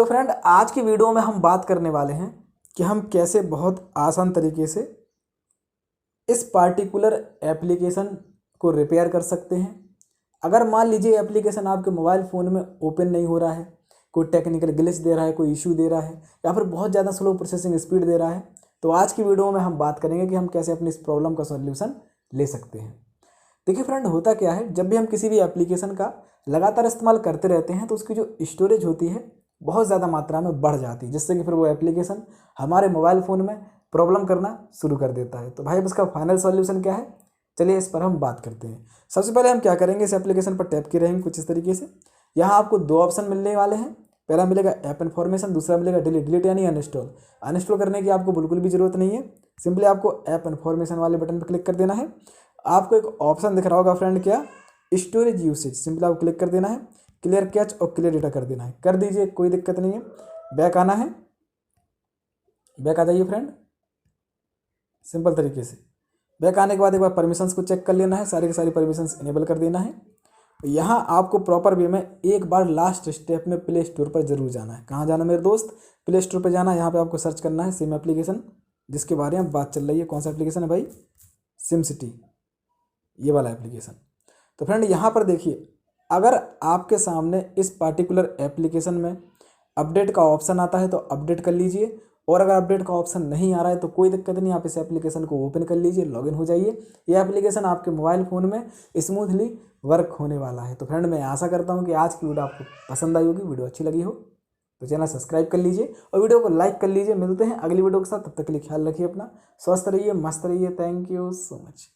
तो फ्रेंड, आज की वीडियो में हम बात करने वाले हैं कि हम कैसे बहुत आसान तरीके से इस पार्टिकुलर एप्लीकेशन को रिपेयर कर सकते हैं। अगर मान लीजिए एप्लीकेशन आपके मोबाइल फ़ोन में ओपन नहीं हो रहा है, कोई टेक्निकल ग्लिच दे रहा है, कोई इशू दे रहा है, या फिर बहुत ज़्यादा स्लो प्रोसेसिंग स्पीड दे रहा है, तो आज की वीडियो में हम बात करेंगे कि हम कैसे अपनी इस प्रॉब्लम का सॉल्यूशन ले सकते हैं। देखिए फ्रेंड, होता क्या है, जब भी हम किसी भी एप्लीकेशन का लगातार इस्तेमाल करते रहते हैं तो उसकी जो स्टोरेज होती है बहुत ज़्यादा मात्रा में बढ़ जाती है, जिससे कि फिर वो एप्लीकेशन हमारे मोबाइल फ़ोन में प्रॉब्लम करना शुरू कर देता है। तो भाई अब इसका फाइनल सॉल्यूशन क्या है, चलिए इस पर हम बात करते हैं। सबसे पहले हम क्या करेंगे, इस एप्लीकेशन पर टैप किए रहेंगे कुछ इस तरीके से। यहाँ आपको दो ऑप्शन मिलने वाले हैं। पहला मिलेगा ऐप इन्फॉर्मेशन, दूसरा मिलेगा डिलीट। डिलीट यानी अनइंस्टॉल। अनइंस्टॉल करने की आपको बिल्कुल भी ज़रूरत नहीं है, सिंपली आपको ऐप इन्फॉर्मेशन वाले बटन पर क्लिक कर देना है। आपको एक ऑप्शन दिख रहा होगा फ्रेंड, क्या, स्टोरेज यूसेज, सिंपली आपको क्लिक कर देना है। क्लियर कैच और क्लियर डेटा कर देना है, कर दीजिए, कोई दिक्कत नहीं है। बैक आना है, बैक आ जाइए फ्रेंड, सिंपल तरीके से। बैक आने के बाद एक बार परमिशंस को चेक कर लेना है, सारी की सारी परमिशंस इनेबल कर देना है। यहाँ आपको प्रॉपर वे में एक बार लास्ट स्टेप में प्ले स्टोर पर जरूर जाना है। कहाँ जाना मेरे दोस्त, प्ले स्टोर पर जाना है। यहाँ पे आपको सर्च करना है सिम एप्लीकेशन, जिसके बारे में बात चल रही है। कौन सा एप्लीकेशन है भाई, सिम सिटी, ये वाला एप्लीकेशन। तो फ्रेंड यहाँ पर देखिए, अगर आपके सामने इस पार्टिकुलर एप्लीकेशन में अपडेट का ऑप्शन आता है तो अपडेट कर लीजिए, और अगर अपडेट का ऑप्शन नहीं आ रहा है तो कोई दिक्कत नहीं, आप इस एप्लीकेशन को ओपन कर लीजिए, लॉगिन हो जाइए। ये एप्लीकेशन आपके मोबाइल फ़ोन में स्मूथली वर्क होने वाला है। तो फ्रेंड, मैं आशा करता हूँ कि आज की वीडियो आपको पसंद आई होगी, वीडियो अच्छी लगी हो तो चैनल सब्सक्राइब कर लीजिए और वीडियो को लाइक कर लीजिए। मिलते हैं अगली वीडियो के साथ, तब तक के लिए ख्याल रखिए अपना, स्वस्थ रहिए, मस्त रहिए। Thank you so much.